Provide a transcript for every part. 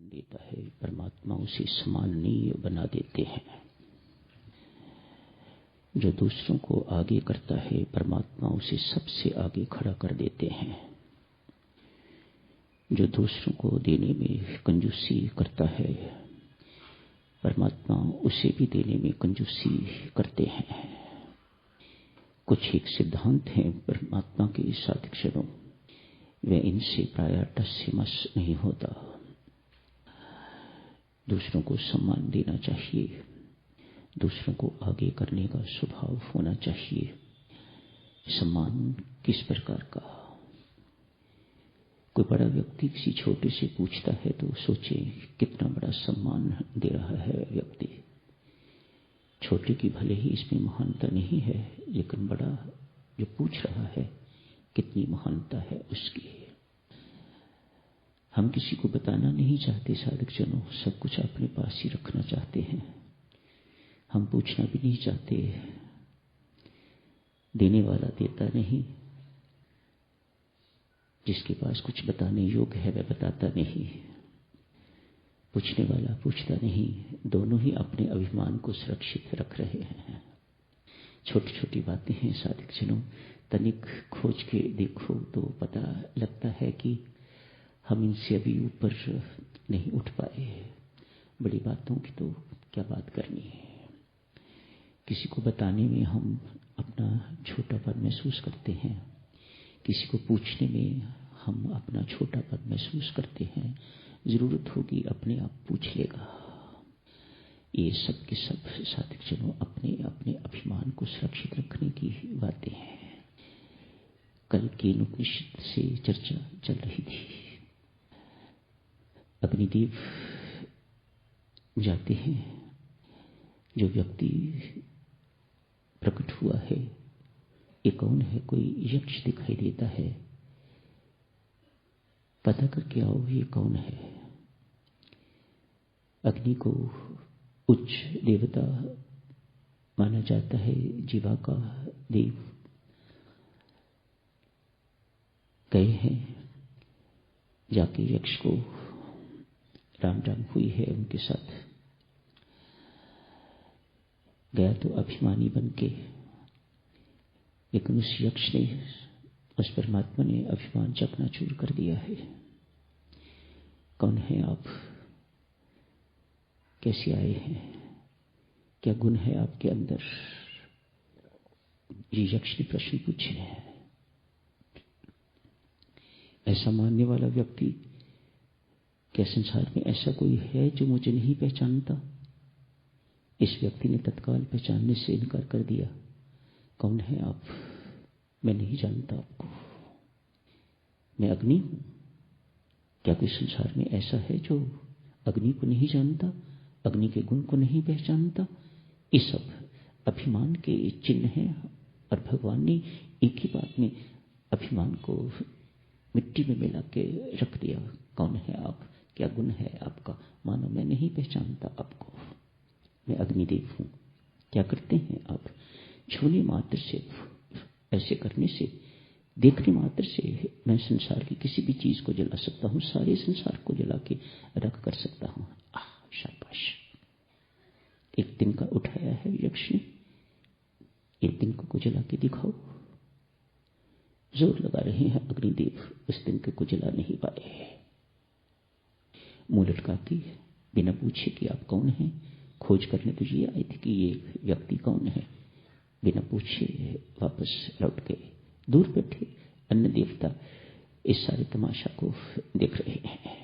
देता है, परमात्मा उसे सम्माननीय बना देते हैं। जो दूसरों को आगे करता है, परमात्मा उसे सबसे आगे खड़ा कर देते हैं। जो दूसरों को देने में कंजूसी करता है, परमात्मा उसे भी देने में कंजूसी करते हैं। कुछ एक सिद्धांत हैं परमात्मा के साधिक्षणों, वे इनसे प्रायः टस से मस नहीं होता। दूसरों को सम्मान देना चाहिए, दूसरों को आगे करने का स्वभाव होना चाहिए। सम्मान किस प्रकार का? कोई बड़ा व्यक्ति किसी छोटे से पूछता है तो सोचे कितना बड़ा सम्मान दे रहा है व्यक्ति। छोटे की भले ही इसमें महानता नहीं है, लेकिन बड़ा जो पूछ रहा है कितनी महानता है उसकी। हम किसी को बताना नहीं चाहते साधक जनों, सब कुछ अपने पास ही रखना चाहते हैं। हम पूछना भी नहीं चाहते, देने वाला देता नहीं, जिसके पास कुछ बताने योग्य है वह बताता नहीं, पूछने वाला पूछता नहीं। दोनों ही अपने अभिमान को सुरक्षित रख रहे हैं। छोटी छोटी बातें हैं साधक जनों, तनिक खोज के देखो तो पता लगता है कि हम इनसे अभी ऊपर नहीं उठ पाए। बड़ी बातों की तो क्या बात करनी है। किसी को बताने में हम अपना छोटापन महसूस करते हैं, किसी को पूछने में हम अपना छोटापन महसूस करते हैं। जरूरत होगी अपने आप पूछ लेगा। ये सब के सब साधक जनों अपने अपने अभिमान को सुरक्षित रखने की बातें हैं। कल के उपनिषद से चर्चा चल रही थी। अग्निदेव जाते हैं। जो व्यक्ति प्रकट हुआ है ये कौन है? कोई यक्ष दिखाई देता है, पता करके आओ ये कौन है। अग्नि को उच्च देवता माना जाता है, जीवा का देव। गए हैं, जाके यक्ष को राम राम हुई है उनके साथ। गया तो अभिमानी बन के, लेकिन उस यक्ष ने, उस परमात्मा ने अभिमान चकनाचूर कर दिया है। कौन है आप? कैसे आए हैं? क्या गुण है आपके अंदर? ये यक्ष ने प्रश्न पूछे हैं। ऐसा मानने वाला व्यक्ति, क्या संसार में ऐसा कोई है जो मुझे नहीं पहचानता? इस व्यक्ति ने तत्काल पहचानने से इनकार कर दिया। कौन है आप? मैं नहीं जानता आपको, मैं अग्नि हूं। क्या कोई संसार में ऐसा है जो अग्नि को नहीं जानता, अग्नि के गुण को नहीं पहचानता? ये सब अभिमान के चिन्ह हैं। और भगवान ने एक ही बात में अभिमान को मिट्टी में मिला के रख दिया। कौन है आप? क्या गुण है आपका? मानो मैं नहीं पहचानता आपको, मैं अग्निदेव हूं। क्या करते हैं आप? छूने मात्र से, ऐसे करने से, देखने मात्र से मैं संसार की किसी भी चीज को जला सकता हूं, सारे संसार को जला के रख कर सकता हूं। शाबाश! एक दिन का उठाया है यक्ष ने, एक दिन को जला के दिखाओ। जोर लगा रहे हैं अग्निदेव, उस दिन को जला नहीं पाए। मुंह लटका के बिना पूछे कि आप कौन हैं, खोज करने तो ये आई थी कि ये व्यक्ति कौन है, बिना पूछे वापस लौट गए। दूर बैठे अन्य देवता इस सारे तमाशा को देख रहे हैं।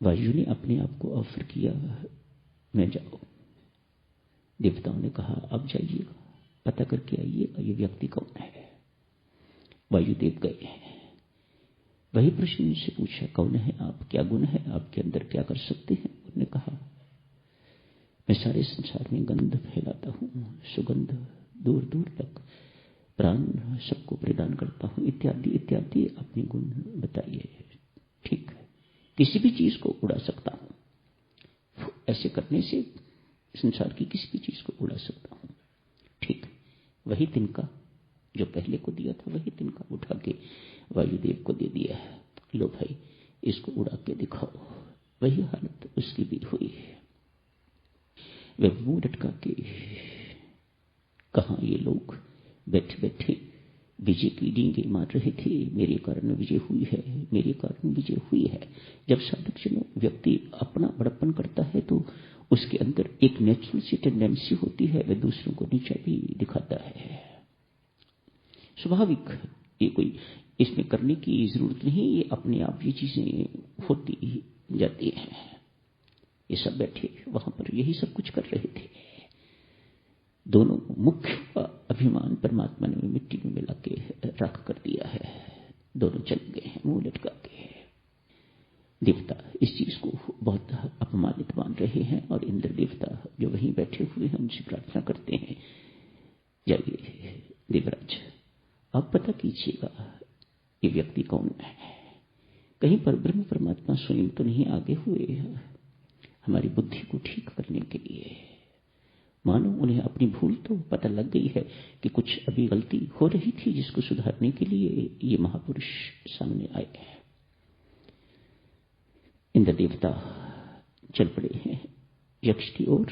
वायु ने अपने आप को ऑफर किया, मैं जाओ। देवताओं ने कहा अब जाइएगा, पता करके आइएगा ये व्यक्ति कौन है। वायुदेव गए हैं। वही प्रश्न उनसे पूछा, कौन है आप? क्या गुण है आपके अंदर? क्या कर सकते हैं? उन्होंने कहा मैं सारे संसार में गंध फैलाता हूं, सुगंध दूर दूर तक, प्राण सबको प्रदान करता हूं, इत्यादि इत्यादि अपने गुण बताइए। ठीक है, किसी भी चीज को उड़ा सकता हूं, ऐसे करने से संसार की किसी भी चीज को उड़ा सकता हूं। ठीक, वही तिनका जो पहले को दिया था, वही तिनका उठा के वायुदेव को दे दिया है। लो भाई, इसको उड़ा के दिखाओ। वही हालत उसकी भी हुई। वह मुंह लटका के, कहाँ ये लोग बैठे बैठे विजय की डींगे मार रहे थे, मेरे कारण विजय हुई है, मेरे कारण विजय हुई है। जब साधक जनों व्यक्ति अपना बड़प्पन करता है तो उसके अंदर एक नेचुरल सी टेंडेंसी होती है, वह दूसरों को नीचा भी दिखाता है। स्वाभाविक, ये कोई इसमें करने की जरूरत नहीं, ये अपने आप ये चीजें होती जाती हैं। ये सब बैठे वहां पर यही सब कुछ कर रहे थे। दोनों मुख्य अभिमान परमात्मा ने मिट्टी में मिला के रख कर दिया है। दोनों चल गए हैं मुंह लटका के। देवता इस चीज को बहुत अपमानित मान रहे हैं और इंद्र देवता जो वहीं बैठे हुए हैं उनसे प्रार्थना करते हैं, जाइए देवराज, आप पता कीजिएगा ये व्यक्ति कौन है। कहीं पर ब्रह्म परमात्मा स्वयं तो नहीं आगे हुए हमारी बुद्धि को ठीक करने के लिए। मानो उन्हें अपनी भूल तो पता लग गई है कि कुछ अभी गलती हो रही थी, जिसको सुधारने के लिए ये महापुरुष सामने आए हैं। इंद्र देवता चल पड़े हैं यक्ष की ओर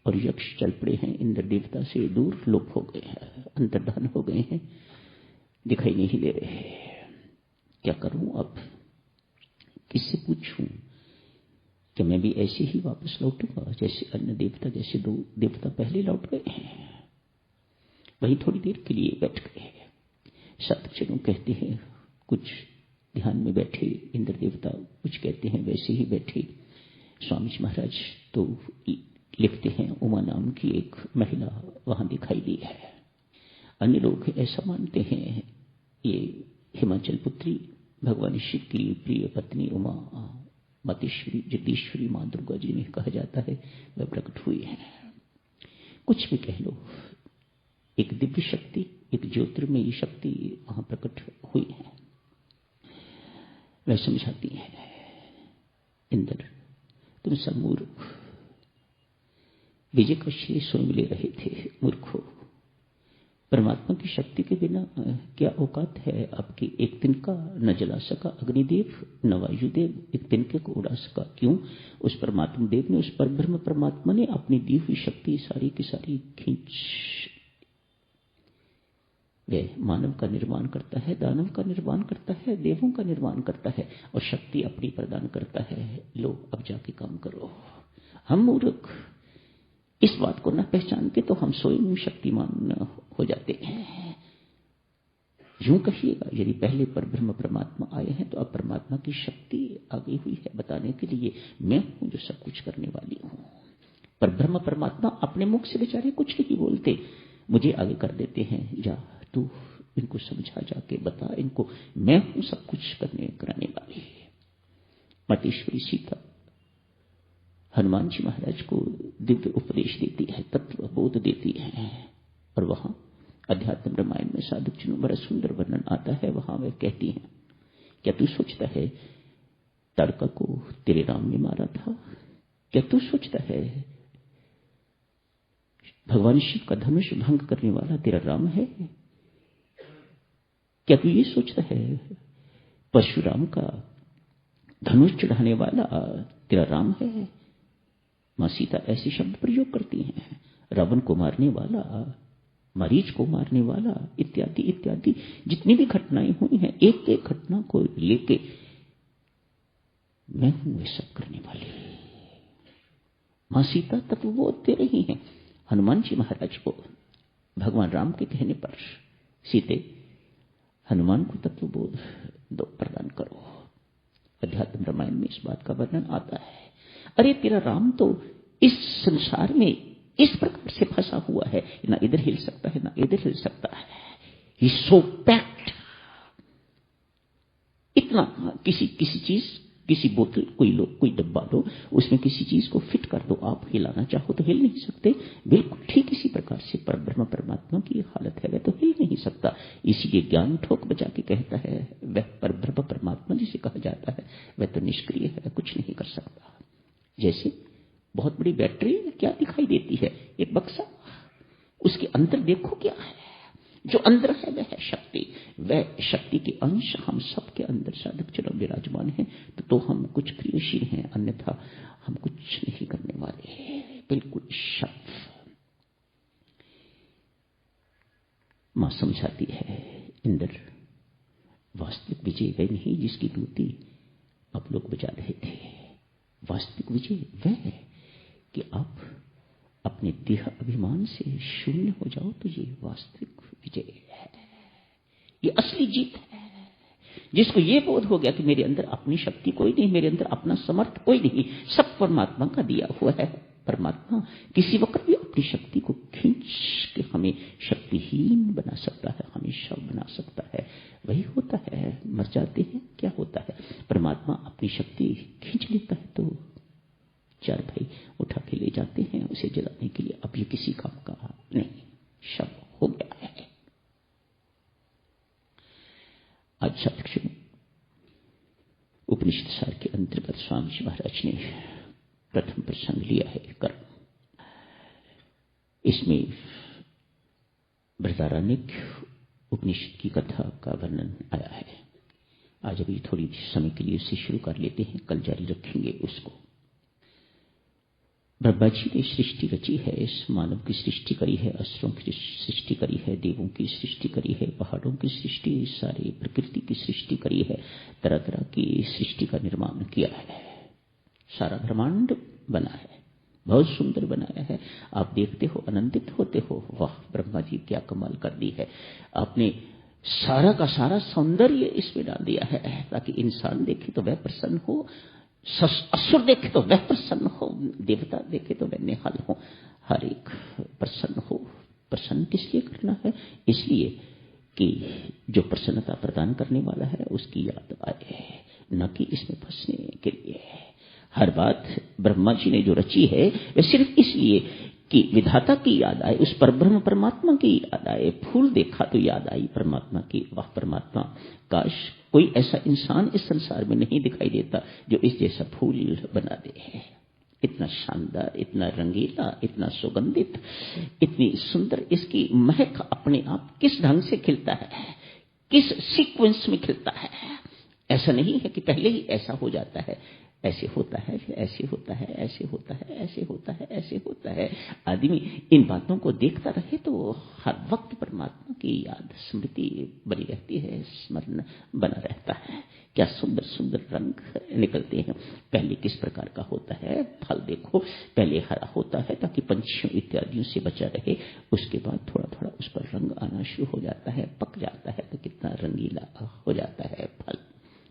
और यक्ष चल पड़े हैं इंद्र देवता से दूर, लोप हो गए हैं, अंतर्धान हो गए हैं, दिखाई नहीं दे रहे। क्या करूं अब, किससे पूछूं? क्या मैं भी ऐसे ही वापस लौटूंगा जैसे अन्य देवता, जैसे दो देवता पहले लौट गए हैं? वहीं थोड़ी देर के लिए बैठ गए। साधक जनों कहते हैं कुछ ध्यान में बैठे, इंद्र देवता कुछ कहते हैं वैसे ही बैठे। स्वामी जी महाराज तो लिखते हैं उमा नाम की एक महिला वहां दिखाई दी है। अन्य लोग ऐसा मानते हैं ये हिमाचल पुत्री भगवान शिव की प्रिय पत्नी उमा मातेश्वरी जगदीश्वरी मां दुर्गा जी ने कहा जाता है, वह प्रकट हुई है। कुछ भी कह लो, एक दिव्य शक्ति, एक ज्योतिर्मयी शक्ति वहां प्रकट हुई है। वह समझाती है, इंद्र तुम सब मूर्ख, विजय का श्रेय स्वयं ले रहे थे। मूर्खो, परमात्मा की शक्ति के बिना क्या औकात है आपकी? एक तिनका न जला सका अग्निदेव, न वायुदेव एक तिनके को उड़ा सका। क्यों? उस परमात्मा देव ने, उस परब्रह्म परमात्मा ने अपनी दी हुई शक्ति सारी की सारी खींच। वह मानव का निर्माण करता है, दानव का निर्माण करता है, देवों का निर्माण करता है और शक्ति अपनी प्रदान करता है। लो अब जाके काम करो। हम मूर्ख इस बात को न पहचान के तो हम स्वयं शक्तिमान हो जाते हैं। यूं कहिएगा, यदि पहले पर ब्रह्म परमात्मा आए हैं तो अब परमात्मा की शक्ति आ गई हुई है बताने के लिए, मैं हूं जो सब कुछ करने वाली हूं। पर ब्रह्म परमात्मा अपने मुख से बेचारे कुछ नहीं बोलते, मुझे आगे कर देते हैं, जा तू इनको समझा, जाके बता इनको, मैं हूं सब कुछ कराने वाली। मातेश्वरी सीता हनुमान जी महाराज को दिव्य उपदेश देती है, तत्व बोध देती है। और वहां अध्यात्म रामायण में साधक जनों बड़ा सुंदर वर्णन आता है। वहां वह कहती हैं, क्या तू सोचता है ताड़का को तेरे राम ने मारा था? क्या तू सोचता है भगवान शिव का धनुष भंग करने वाला तेरा राम है? क्या तू ये सोचता है परशुराम का धनुष चढ़ाने वाला तेरा राम है? मां सीता ऐसे शब्द प्रयोग करती हैं, रावण को मारने वाला, मरीच को मारने वाला, इत्यादि इत्यादि जितनी भी घटनाएं हुई हैं, एक एक घटना को लेके मैं हूं ये सब करने वाली। मां सीता तत्वबोध दे रही हैं हनुमान जी महाराज को। भगवान राम के कहने पर सीते हनुमान को तत्वबोध दो, प्रदान करो। अध्यात्म रामायण में इस बात का वर्णन आता है। अरे तेरा राम तो इस संसार में इस प्रकार से फंसा हुआ है, ना इधर हिल सकता है ना इधर हिल सकता है। ही सो पैक्ड। इतना किसी चीज, किसी बोतल, कोई डब्बा लो, उसमें किसी चीज को फिट कर दो, आप हिलाना चाहो तो हिल नहीं सकते। बिल्कुल ठीक इसी प्रकार से परब्रह्म परमात्मा की हालत है, वह तो हिल नहीं सकता। इसीलिए ज्ञान ठोक बजा के कहता है, वह परब्रह्म परमात्मा जिसे कहा जाता है वह तो निष्क्रिय है, कुछ नहीं कर सकता। जैसे बहुत बड़ी बैटरी क्या दिखाई देती है? एक बक्सा, उसके अंदर देखो क्या है। जो अंदर है वह है शक्ति, वह शक्ति के अंश हम सबके अंदर साधक चलो विराजमान है। तो हम कुछ क्रियाशील हैं, अन्यथा हम कुछ नहीं करने वाले हैं, बिल्कुल शब्द। मां समझाती है, इंद्र वास्तविक विजय वह नहीं जिसकी दूती आप लोग बजा रहे थे। वास्तविक विजय वह है कि आप अपने देह अभिमान से शून्य हो जाओ, तो ये वास्तविक विजय है, ये असली जीत है। जिसको ये बोध हो गया कि मेरे अंदर अपनी शक्ति कोई नहीं, मेरे अंदर अपना समर्थ कोई नहीं, सब परमात्मा का दिया हुआ है। परमात्मा किसी वक्त भी अपनी शक्ति को खींच के हमें शक्तिहीन बना सकता है, हमेशा बना सकता है। वही होता है, मर जाते हैं क्या होता है, परमात्मा अपनी शक्ति खींच लेता है तो चार भाई उठा के ले जाते हैं उसे जलाने के लिए। अब ये किसी काम का नहीं, शव हो गया है। आज साथियों, उपनिषद सार के अंतर्गत स्वामी जी महाराज ने प्रथम प्रसंग लिया है कर्म। इसमें बृहदारण्यक उपनिषद की कथा का वर्णन आया है। आज अभी थोड़ी समय के लिए उसे शुरू कर लेते हैं, कल जारी रखेंगे उसको। ब्रह्मा जी ने सृष्टि रची है, इस मानव की सृष्टि करी है, असुरों की सृष्टि करी है, देवों की सृष्टि करी है, पहाड़ों की सृष्टि, सारी प्रकृति की सृष्टि करी है, तरह तरह की सृष्टि का निर्माण किया है। सारा ब्रह्मांड बना है, बहुत सुंदर बनाया है। आप देखते हो, आनंदित होते हो, वाह ब्रह्मा जी क्या कमाल कर दी है। आपने सारा का सारा सौंदर्य इसमें डाल दिया है ताकि इंसान देखे तो वह प्रसन्न हो, असुर देखे तो वह प्रसन्न हो, देवता देखे तो वह निहाल हो, हर एक प्रसन्न हो। प्रसन्न किस लिए करना है? इसलिए कि जो प्रसन्नता प्रदान करने वाला है उसकी याद आए, न कि इसमें फंसने के लिए। हर बात ब्रह्मा जी ने जो रची है वह सिर्फ इसलिए कि विधाता की याद आए, उस परब्रह्म परमात्मा की याद आए। फूल देखा तो याद आई परमात्मा की, वाह परमात्मा, काश कोई ऐसा इंसान इस संसार में नहीं दिखाई देता जो इस जैसा फूल बना दे। इतना शानदार, इतना रंगीला, इतना सुगंधित, इतनी सुंदर इसकी महक अपने आप किस ढंग से खिलता है, किस सीक्वेंस में खिलता है। ऐसा नहीं है कि पहले ही ऐसा हो जाता है, ऐसे होता है, फिर ऐसे होता है, ऐसे होता है, ऐसे होता है, ऐसे होता है। आदमी इन बातों को देखता रहे तो हर वक्त परमात्मा की याद स्मृति बनी रहती है, स्मरण बना रहता है। क्या सुंदर सुंदर रंग निकलते हैं। पहले किस प्रकार का होता है फल देखो, पहले हरा होता है ताकि पंछियों इत्यादियों से बचा रहे, उसके बाद थोड़ा थोड़ा उस पर रंग आना शुरू हो जाता है, पक जाता है तो कितना रंगीला हो जाता है फल।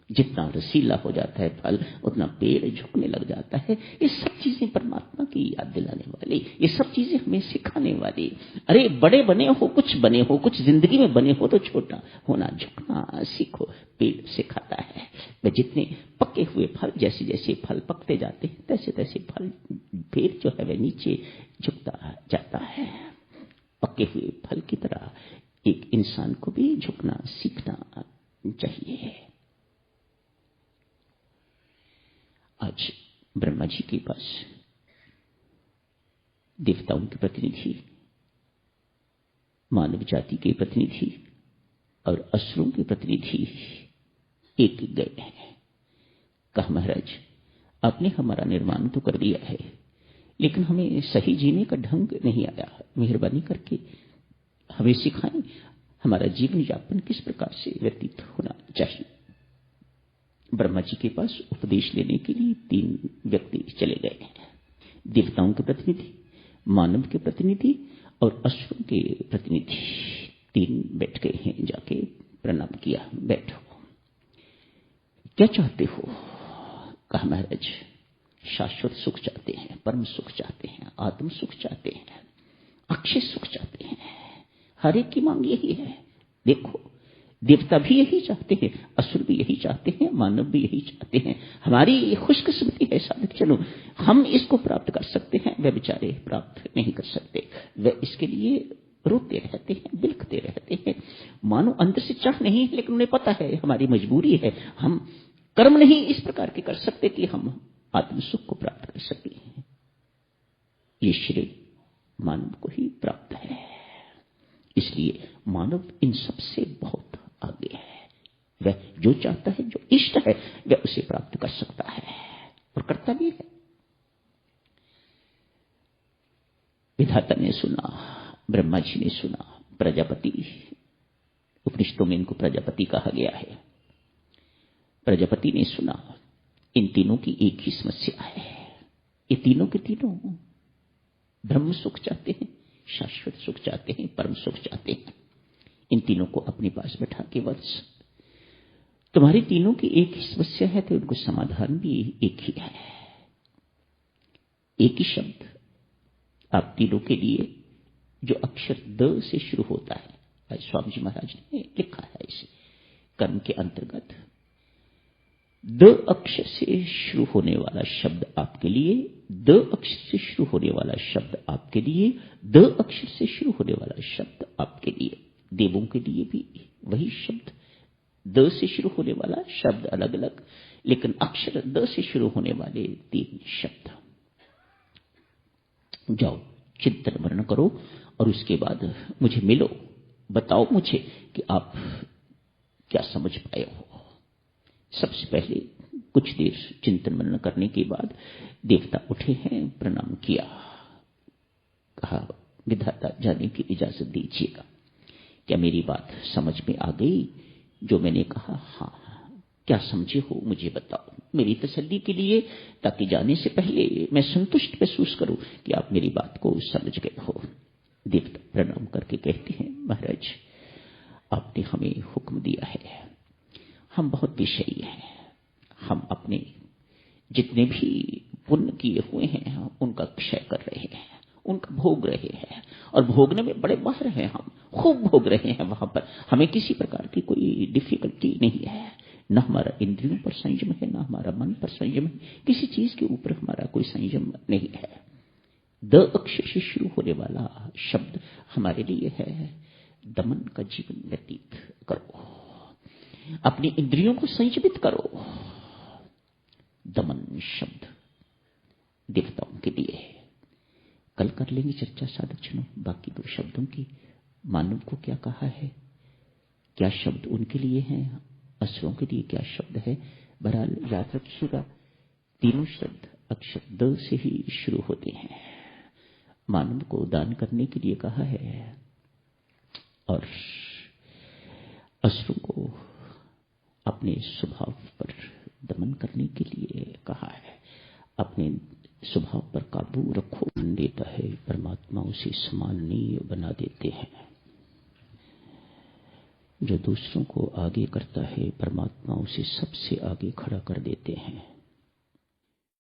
जितना रसीला हो जाता है फल उतना पेड़ झुकने लग जाता है। ये सब चीजें परमात्मा की याद दिलाने वाली, ये सब चीजें हमें सिखाने वाली। अरे बड़े बने हो, कुछ बने हो, कुछ जिंदगी में बने हो तो छोटा होना, झुकना सीखो। पेड़ सिखाता है वह जितने पके हुए फल, जैसे जैसे फल पकते जाते हैं तैसे तैसे फल, पेड़ जो है वह नीचे झुकता जाता है। पके हुए फल की तरह एक इंसान को भी झुकना सीखना चाहिए। आज ब्रह्मा जी के पास देवताओं के प्रतिनिधि, मानव जाति के प्रतिनिधि और असुरों के प्रतिनिधि एक गए हैं। कहा महाराज आपने हमारा निर्माण तो कर दिया है, लेकिन हमें सही जीने का ढंग नहीं आया, मेहरबानी करके हमें सिखाएं हमारा जीवन यापन किस प्रकार से व्यतीत होना चाहिए। ब्रह्मा जी के पास उपदेश लेने के लिए 3 व्यक्ति चले गए हैं। देवताओं के प्रतिनिधि, मानव के प्रतिनिधि और असुरों के प्रतिनिधि 3 बैठ गए हैं। जाके प्रणाम किया, बैठो, क्या चाहते हो? कहा महाराज शाश्वत सुख चाहते हैं, परम सुख चाहते हैं, आत्म सुख चाहते हैं, अक्षय सुख चाहते हैं। हर एक की मांग यही है। देखो देवता भी यही चाहते हैं, असुर भी यही चाहते हैं, मानव भी यही चाहते हैं। हमारी खुशकिस्मती है साधक चलो हम इसको प्राप्त कर सकते हैं, वे बेचारे प्राप्त नहीं कर सकते। वे इसके लिए रोते रहते हैं, बिलखते रहते हैं, मानो अंदर से चाह नहीं है, लेकिन उन्हें पता है हमारी मजबूरी है, हम कर्म नहीं इस प्रकार के कर सकते कि हम आत्म सुख को प्राप्त कर सके। ये श्रेय मानव को ही प्राप्त है। इसलिए मानव इन सबसे बहुत आगे है। वह जो चाहता है, जो इष्ट है, वह उसे प्राप्त कर सकता है और करता भी है। विधाता ने सुना, ब्रह्मा जी ने सुना, प्रजापति, उपनिषदों में इनको प्रजापति कहा गया है। प्रजापति ने सुना, इन तीनों की एक ही समस्या है। ये तीनों के तीनों ब्रह्म सुख चाहते हैं, शाश्वत सुख चाहते हैं, परम सुख चाहते हैं। इन तीनों को अपने पास बैठा के वत्स, तुम्हारी तीनों की एक ही समस्या है, तो उनको समाधान भी एक ही है। एक ही शब्द आप तीनों के लिए, जो अक्षर द से शुरू होता है, स्वामी जी महाराज ने लिखा है इसे कर्म के अंतर्गत, द अक्षर से शुरू होने वाला शब्द आपके लिए, द अक्षर से शुरू होने वाला शब्द आपके लिए, द अक्षर से शुरू होने वाला शब्द आपके लिए। देवों के लिए भी वही शब्द, द से शुरू होने वाला शब्द अलग अलग, लेकिन अक्षर द से शुरू होने वाले 3 शब्द। जाओ चिंतन वर्णन करो और उसके बाद मुझे मिलो, बताओ मुझे कि आप क्या समझ पाए हो। सबसे पहले कुछ देर चिंतन मनन करने के बाद देवता उठे हैं, प्रणाम किया, कहा विधाता जाने की इजाजत दीजिएगा। क्या मेरी बात समझ में आ गई जो मैंने कहा? हाँ। क्या समझे हो मुझे बताओ, मेरी तसल्ली के लिए, ताकि जाने से पहले मैं संतुष्ट महसूस करूं कि आप मेरी बात को समझ गए हो। देवता प्रणाम करके कहते हैं, महाराज आपने हमें हुक्म दिया है, हम बहुत विषयी हैं, हम अपने जितने भी पुण्य किए हुए हैं उनका क्षय कर रहे हैं, उनका भोग रहे हैं, और भोगने में बड़े माहिर हैं, हम खूब भोग रहे हैं। वहां पर हमें किसी प्रकार की कोई डिफिकल्टी नहीं है, न हमारा इंद्रियों पर संयम है, न हमारा मन पर संयम है, किसी चीज के ऊपर हमारा कोई संयम नहीं है। द अक्षर से शुरू होने वाला शब्द हमारे लिए है, दमन का जीवन व्यतीत करो, अपनी इंद्रियों को संयमित करो। दमन शब्द देवताओं के लिए। कल कर लेंगे चर्चा साधक जनों बाकी 2 शब्दों की। मानव को क्या कहा है, क्या शब्द उनके लिए हैं, असुरों के लिए क्या शब्द है। बहरहाल याद रखिएगा, तीनों शब्द अक्षर द से ही शुरू होते हैं। मानव को दान करने के लिए कहा है और असुरों को अपने स्वभाव पर दमन करने के लिए कहा है। अपने स्वभाव पर काबू रखो। देता है परमात्मा उसे सम्माननीय बना देते हैं। जो दूसरों को आगे करता है परमात्मा उसे सबसे आगे खड़ा कर देते हैं।